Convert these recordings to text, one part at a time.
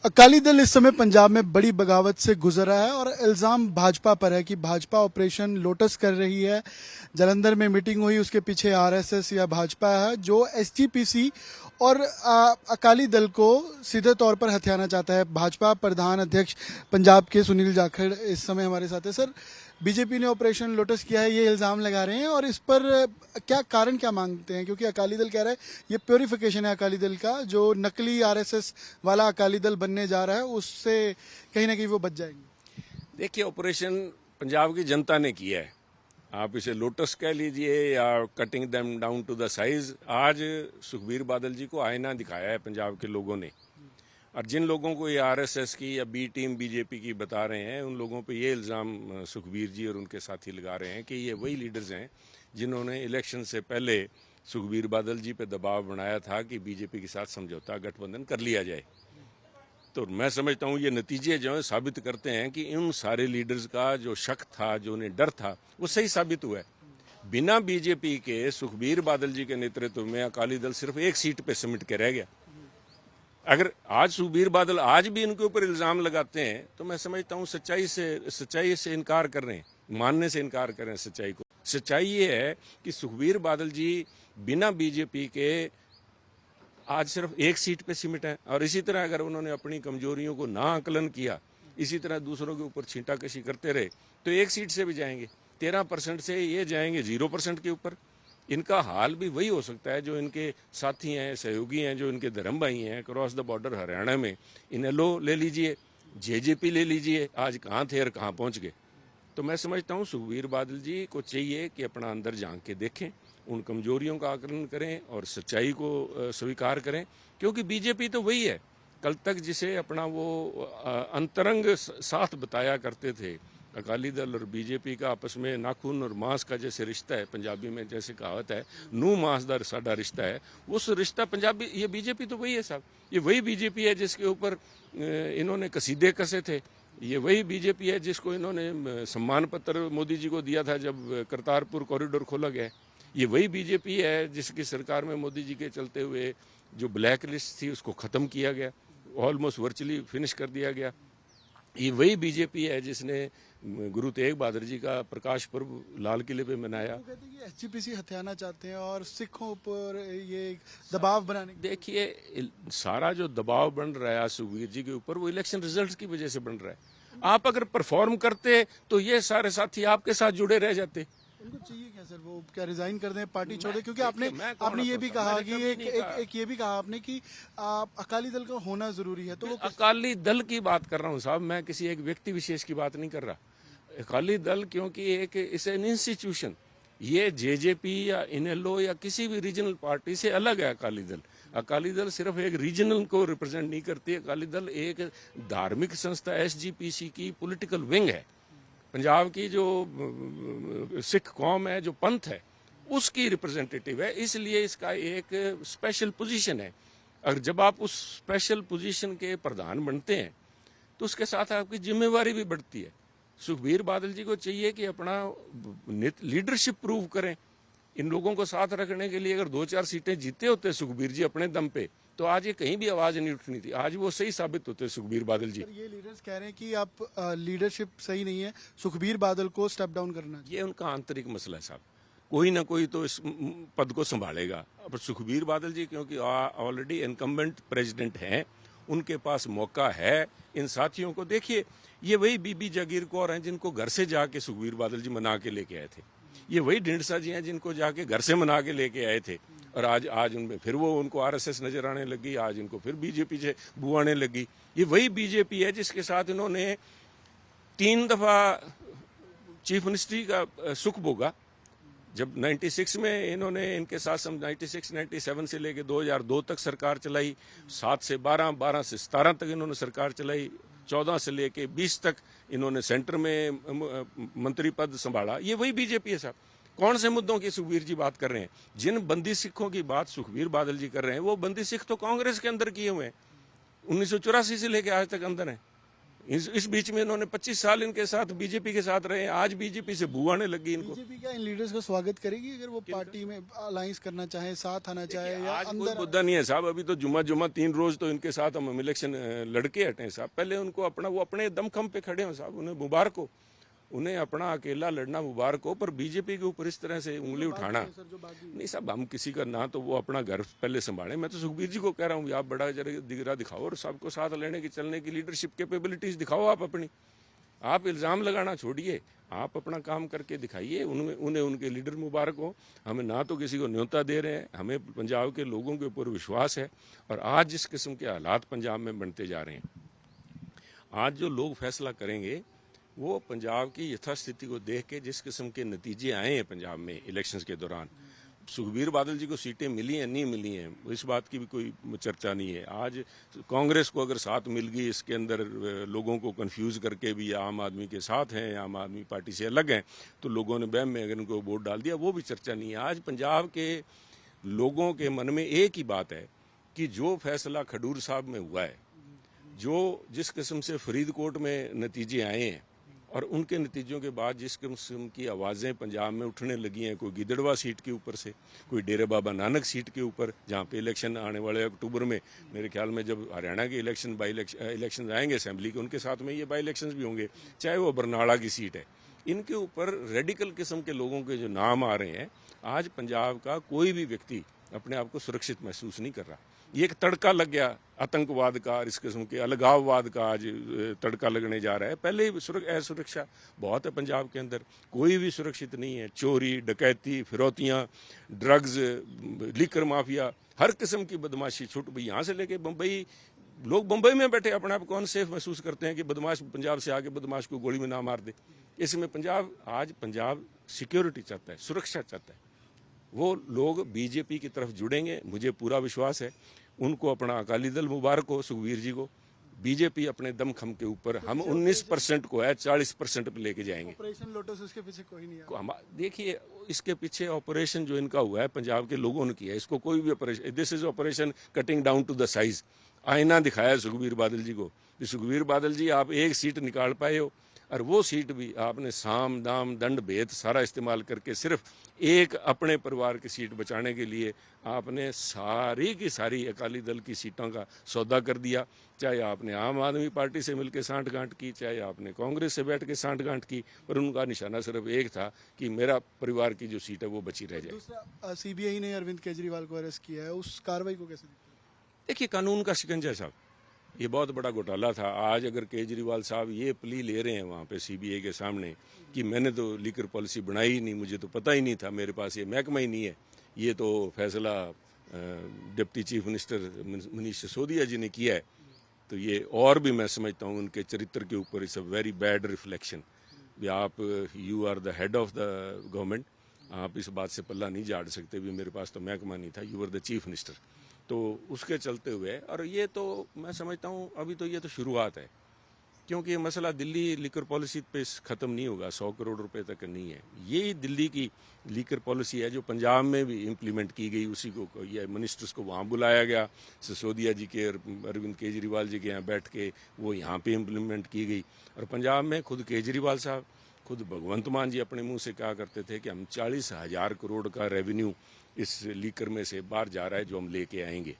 अकाली दल इस समय पंजाब में बड़ी बगावत से गुजर रहा है और इल्जाम भाजपा पर है कि भाजपा ऑपरेशन लोटस कर रही है। जालंधर में मीटिंग हुई, उसके पीछे आरएसएस या भाजपा है जो एसजीपीसी और अकाली दल को सीधे तौर पर हथियाना चाहता है। भाजपा प्रधान अध्यक्ष पंजाब के सुनील जाखड़ इस समय हमारे साथ है। सर, बीजेपी ने ऑपरेशन लोटस किया है, ये इल्जाम लगा रहे हैं और इस पर क्या कारण क्या मांगते हैं? क्योंकि अकाली दल कह रहा है ये प्योरिफिकेशन है अकाली दल का, जो नकली आरएसएस वाला अकाली दल बनने जा रहा है उससे कहीं ना कहीं वो बच जाएंगे। देखिए, ऑपरेशन पंजाब की जनता ने किया है। आप इसे लोटस कह लीजिए या cutting them down to the size. आज सुखबीर बादल जी को आईना दिखाया है पंजाब के लोगों ने, और जिन लोगों को ये आरएसएस की या बी टीम बीजेपी की बता रहे हैं, उन लोगों पे ये इल्ज़ाम सुखबीर जी और उनके साथी लगा रहे हैं कि ये वही लीडर्स हैं जिन्होंने इलेक्शन से पहले सुखबीर बादल जी पे दबाव बनाया था कि बीजेपी के साथ समझौता गठबंधन कर लिया जाए। तो मैं समझता हूँ ये नतीजे जो है साबित करते हैं कि इन सारे लीडर्स का जो शक था, जो उन्हें डर था, वो सही साबित हुआ है। बिना बीजेपी के सुखबीर बादल जी के नेतृत्व में अकाली दल सिर्फ एक सीट पे सिमट के रह गया। अगर आज सुखबीर बादल आज भी इनके ऊपर इल्जाम लगाते हैं तो मैं समझता हूँ सच्चाई से इनकार कर रहे हैं, मानने से इनकार कर रहे हैं सच्चाई को। सच्चाई ये है कि सुखबीर बादल जी बिना बीजेपी के आज सिर्फ एक सीट पे सिमट है, और इसी तरह अगर उन्होंने अपनी कमजोरियों को ना आकलन किया, इसी तरह दूसरों के ऊपर छींटाकशी करते रहे तो एक सीट से भी जाएंगे, 13% से ये जाएंगे 0% के ऊपर। इनका हाल भी वही हो सकता है जो इनके साथी हैं, सहयोगी हैं, जो इनके धर्म भाई हैं क्रॉस द बॉर्डर हरियाणा में। इनेलो ले लीजिए, जेजेपी ले लीजिए, आज कहाँ थे और कहाँ पहुँच गए। तो मैं समझता हूँ सुखबीर बादल जी को चाहिए कि अपना अंदर झांक के देखें, उन कमजोरियों का आकलन करें और सच्चाई को स्वीकार करें, क्योंकि बीजेपी तो वही है कल तक जिसे अपना वो अंतरंग साथ बताया करते थे। अकाली दल और बीजेपी का आपस में नाखून और मांस का जैसे रिश्ता है, पंजाबी में जैसे कहावत है, नू मांसदार साडा रिश्ता है, उस रिश्ता पंजाबी ये बीजेपी तो वही है साहब। ये वही बीजेपी है जिसके ऊपर इन्होंने कसीदे कसे थे। ये वही बीजेपी है जिसको इन्होंने सम्मान पत्र मोदी जी को दिया था जब करतारपुर कॉरिडोर खोला गया। ये वही बीजेपी है जिसकी सरकार में मोदी जी के चलते हुए जो ब्लैक लिस्ट थी उसको ख़त्म किया गया, ऑलमोस्ट वर्चुअली फिनिश कर दिया गया। ये वही बीजेपी है जिसने गुरु तेग बहादुर जी का प्रकाश पर्व लाल किले पे मनाया। कहते हैं कि एसजीपीसी हथियाना चाहते हैं और सिखों पर ये दबाव बनाने। देखिए, सारा जो दबाव बन रहा है सुखबीर जी के ऊपर वो इलेक्शन रिजल्ट्स की वजह से बन रहा है। आप अगर परफॉर्म करते तो ये सारे साथी आपके साथ जुड़े रह जाते। उनको चाहिए क्या सर, वो क्या रिजाइन कर दें, पार्टी छोड़ दें? क्योंकि आपने ये भी कहा कि एक ये भी कहा आपने कि अकाली दल का होना जरूरी है। तो वो अकाली दल की बात कर रहा हूँ साहब, मैं किसी एक व्यक्ति विशेष की बात नहीं कर रहा। अकाली दल क्योंकि एक इस एन इंस्टीट्यूशन, ये जेजेपी या इनेलो या किसी भी रीजनल पार्टी से अलग है। अकाली दल सिर्फ एक रीजनल को रिप्रेजेंट नहीं करती। अकाली दल एक धार्मिक संस्था एसजीपीसी की पॉलिटिकल विंग है। पंजाब की जो सिख कौम है, जो पंथ है, उसकी रिप्रेजेंटेटिव है, इसलिए इसका एक स्पेशल पोजीशन है। और जब आप उस स्पेशल पोजीशन के प्रधान बनते हैं तो उसके साथ आपकी जिम्मेवारी भी बढ़ती है। सुखबीर बादल जी को चाहिए कि अपना लीडरशिप प्रूव करें। इन लोगों को साथ रखने के लिए अगर 2-4 सीटें जीते होते सुखबीर जी अपने दम पे, तो आज ये कहीं भी आवाज नहीं उठनी थी। आज वो सही साबित होते सुखबीर बादल जी। ये लीडर्स कह रहे हैं कि आप लीडरशिप सही नहीं है, सुखबीर बादल को स्टेप डाउन करना। ये उनका आंतरिक मसला है साहब, कोई ना कोई तो इस पद को संभालेगा। अब सुखबीर बादल जी क्योंकि ऑलरेडी इनकम्बेंट प्रेसिडेंट हैं, उनके पास मौका है। इन साथियों को देखिए, ये वही बीबी जागीर कौर हैं जिनको घर से जाके सुखबीर बादल जी मना के लेके आए थे। ये वही ढींढसा जी हैं जिनको जाके घर से मना के लेके आए थे, और आज उनमें फिर वो उनको आरएसएस नजर आने लगी, आज इनको फिर बीजेपी से बू आने लगी। ये वही बीजेपी है जिसके साथ इन्होंने 3 दफा चीफ मिनिस्ट्री का सुख भोगा। जब 96 में इन्होंने इनके साथ 96-97 से लेके 2002 तक सरकार चलाई, 7 से 12, 12 से 17 तक इन्होंने सरकार चलाई, 14 से लेके 20 तक इन्होंने सेंटर में मंत्री पद संभाला। ये वही बीजेपी है साहब। कौन से मुद्दों की सुखबीर जी बात कर रहे हैं? जिन बंदी सिखों की बात सुखबीर बादल जी कर रहे हैं, वो बंदी सिख तो कांग्रेस के अंदर किए हुए हैं, 1984 से लेके आज तक अंदर है। इस बीच में इन्होंने 25 साल इनके साथ बीजेपी के साथ रहे, आज बीजेपी से बू आने लगी इनको। बीजेपी क्या इन लीडर्स का स्वागत करेगी अगर वो पार्टी में अलायंस करना चाहे, साथ आना चाहे या आज कोई अंदर? मुद्दा नहीं है साहब, अभी तो जुम्मा 3 रोज तो इनके साथ हम इलेक्शन लड़के हटे हैं साहब। पहले उनको अपना, वो अपने दमखम पे खड़े हो साहब, उन्हें मुबारक हो, उन्हें अपना अकेला लड़ना मुबारक हो, पर बीजेपी के ऊपर इस तरह से उंगली उठाना नहीं साहब। हम किसी का ना तो वो अपना घर पहले संभालें। मैं तो सुखबीर जी को कह रहा हूँ आप बड़ा जरा दिगरा दिखाओ और सबको साथ लेने की चलने की लीडरशिप कैपेबिलिटीज दिखाओ आप अपनी। आप इल्ज़ाम लगाना छोड़िए, आप अपना काम करके दिखाइए। उन्हें उनके लीडर मुबारक हो। हमें ना तो किसी को न्योता दे रहे हैं, हमें पंजाब के लोगों के ऊपर विश्वास है। और आज जिस किस्म के हालात पंजाब में बनते जा रहे हैं, आज जो लोग फैसला करेंगे वो पंजाब की यथास्थिति को देख के जिस किस्म के नतीजे आए हैं पंजाब में इलेक्शंस के दौरान, सुखबीर बादल जी को सीटें मिली हैं नहीं मिली हैं इस बात की भी कोई चर्चा नहीं है। आज कांग्रेस को अगर साथ मिल गई, इसके अंदर लोगों को कंफ्यूज करके भी आम आदमी के साथ हैं, आम आदमी पार्टी से अलग हैं, तो लोगों ने बहम में अगर उनको वोट डाल दिया, वो भी चर्चा नहीं है। आज पंजाब के लोगों के मन में एक ही बात है कि जो फैसला खडूर साहब में हुआ है, जो जिस किस्म से फरीदकोट में नतीजे आए हैं और उनके नतीजों के बाद जिस किस्म की आवाज़ें पंजाब में उठने लगी हैं, कोई गिदड़वा सीट के ऊपर से, कोई डेरा बाबा नानक सीट के ऊपर, जहाँ पे इलेक्शन आने वाले अक्टूबर में, मेरे ख्याल में जब हरियाणा के इलेक्शन आएंगे असेंबली के, उनके साथ में ये बाई इलेक्शन भी होंगे, चाहे वो बरनाला की सीट है, इनके ऊपर रेडिकल किस्म के लोगों के जो नाम आ रहे हैं, आज पंजाब का कोई भी व्यक्ति अपने आप को सुरक्षित महसूस नहीं कर रहा। ये एक तड़का लग गया आतंकवाद का और इस किस्म के अलगाववाद का, आज तड़का लगने जा रहा है। पहले असुरक्षा बहुत है पंजाब के अंदर, कोई भी सुरक्षित नहीं है। चोरी, डकैती, फिरौतियाँ, ड्रग्स, लीकर माफिया, हर किस्म की बदमाशी छूट गई। यहाँ से लेके बम्बई, लोग बम्बई में बैठे अपने आप को अनसेफ महसूस करते हैं कि बदमाश पंजाब से आके बदमाश को गोली में ना मार दे। इसमें पंजाब सिक्योरिटी चाहता है, सुरक्षा चाहता है। वो लोग बीजेपी की तरफ जुड़ेंगे, मुझे पूरा विश्वास है। उनको अपना अकाली दल मुबारक हो, सुखबीर जी को। बीजेपी अपने दमखम के ऊपर, हम 19% को है 40% पे लेके जाएंगे। ऑपरेशन लोटस, उसके पीछे कोई नहीं है। देखिए, इसके पीछे ऑपरेशन जो इनका हुआ है पंजाब के लोगों ने किया है। इसको कोई भी operation, this is operation cutting down to the size. आईना दिखाया सुखबीर बादल जी को, सुखबीर बादल जी आप एक सीट निकाल पाए हो, और वो सीट भी आपने साम दाम दंड भेद सारा इस्तेमाल करके सिर्फ एक अपने परिवार की सीट बचाने के लिए आपने सारी की सारी अकाली दल की सीटों का सौदा कर दिया। चाहे आपने आम आदमी पार्टी से मिलकर सांठ-गांठ की, चाहे आपने कांग्रेस से बैठ के सांठ-गांठ की, पर उनका निशाना सिर्फ एक था कि मेरा परिवार की जो सीट है वो बची रह जाए। दूसरा, सीबीआई ने अरविंद केजरीवाल को अरेस्ट किया है, उस कार्रवाई को कैसे देखते हैं? देखिए, कानून का शिकंजा साहब, ये बहुत बड़ा घोटाला था। आज अगर केजरीवाल साहब ये प्ली ले रहे हैं वहाँ पे सीबीआई के सामने कि मैंने तो लीकर पॉलिसी बनाई ही नहीं, मुझे तो पता ही नहीं था, मेरे पास ये महकमा ही नहीं है, ये तो फैसला deputy chief minister Manish Sisodia ji ने किया है, तो ये और भी मैं समझता हूँ उनके चरित्र के ऊपर it's a very bad reflection. भी आप, you are the head of the government, आप इस बात से पल्ला नहीं झाड़ सकते भी मेरे पास तो महकमा नहीं था, you are the chief minister. तो उसके चलते हुए, और ये तो मैं समझता हूँ अभी तो ये तो शुरुआत है, क्योंकि ये मसला दिल्ली लीकर पॉलिसी पे ख़त्म नहीं होगा, 100 करोड़ रुपए तक नहीं है। यही दिल्ली की लीकर पॉलिसी है जो पंजाब में भी इम्प्लीमेंट की गई, उसी को ये मिनिस्टर्स को वहाँ बुलाया गया, सिसोदिया जी के और अरविंद केजरीवाल जी के यहाँ बैठ के वो यहाँ पे इम्प्लीमेंट की गई। और पंजाब में खुद केजरीवाल साहब, खुद भगवंत मान जी अपने मुंह से कहा करते थे कि हम 40,000 करोड़ का रेवेन्यू इस लीकर में से बाहर जा रहा है जो हम लेके आएंगे।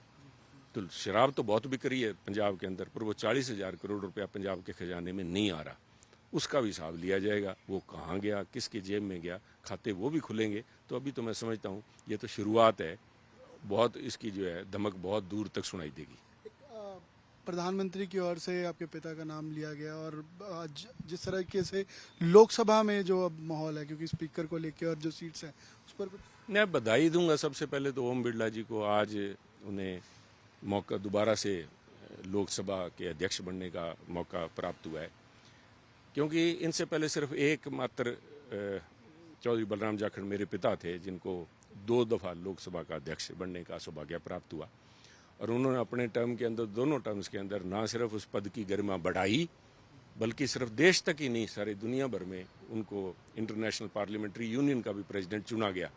तो शराब तो बहुत बिक रही है पंजाब के अंदर, पर वो 40,000 करोड़ रुपया पंजाब के खजाने में नहीं आ रहा, उसका भी हिसाब लिया जाएगा। वो कहाँ गया, किसके जेब में गया, खाते वो भी खुलेंगे। तो अभी तो मैं समझता हूँ ये तो शुरुआत है, बहुत इसकी जो है धमक बहुत दूर तक सुनाई देगी। प्रधानमंत्री की ओर से आपके पिता का नाम लिया गया, और आज जिस तरीके से लोकसभा में जो अब माहौल है, क्योंकि स्पीकर को लेकर और जो सीट्स हैं उस पर कुछ मैं बधाई दूंगा सबसे पहले तो ओम बिरला जी को, आज उन्हें मौका दोबारा से लोकसभा के अध्यक्ष बनने का मौका प्राप्त हुआ है, क्योंकि इनसे पहले सिर्फ एक मात्र चौधरी बलराम जाखड़ मेरे पिता थे जिनको 2 दफ़ा लोकसभा का अध्यक्ष बनने का सौभाग्य प्राप्त हुआ, और उन्होंने अपने टर्म के अंदर, दोनों टर्म्स के अंदर, ना सिर्फ उस पद की गरिमा बढ़ाई, बल्कि सिर्फ देश तक ही नहीं, सारे दुनिया भर में उनको इंटरनेशनल पार्लियामेंट्री यूनियन का भी प्रेसिडेंट चुना गया।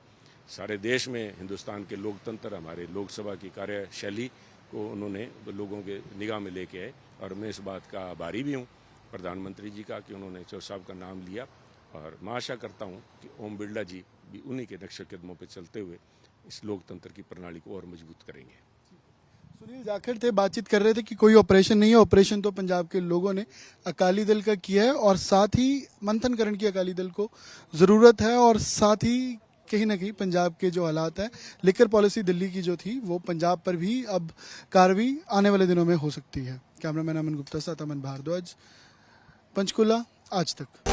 सारे देश में हिंदुस्तान के लोकतंत्र, हमारे लोकसभा की कार्यशैली को उन्होंने लोगों के निगाह में लेके आए, और मैं इस बात का आभारी भी हूँ प्रधानमंत्री जी का कि उन्होंने चौधरी साहब का नाम लिया, और मैं आशा करता हूँ कि ओम बिरला जी भी उन्हीं के नक्शे कदमों पर चलते हुए इस लोकतंत्र की प्रणाली को और मजबूत करेंगे। सुनील जाखड़ थे, बातचीत कर रहे थे कि कोई ऑपरेशन नहीं है, ऑपरेशन तो पंजाब के लोगों ने अकाली दल का किया है और साथ ही मंथन करण की अकाली दल को ज़रूरत है, और साथ ही कहीं ना कहीं पंजाब के जो हालात हैं, लिकर पॉलिसी दिल्ली की जो थी वो पंजाब पर भी अब कार्रवाई आने वाले दिनों में हो सकती है। कैमरामैन अमन गुप्ता साथ अमन भारद्वाज, पंचकुला, आज तक।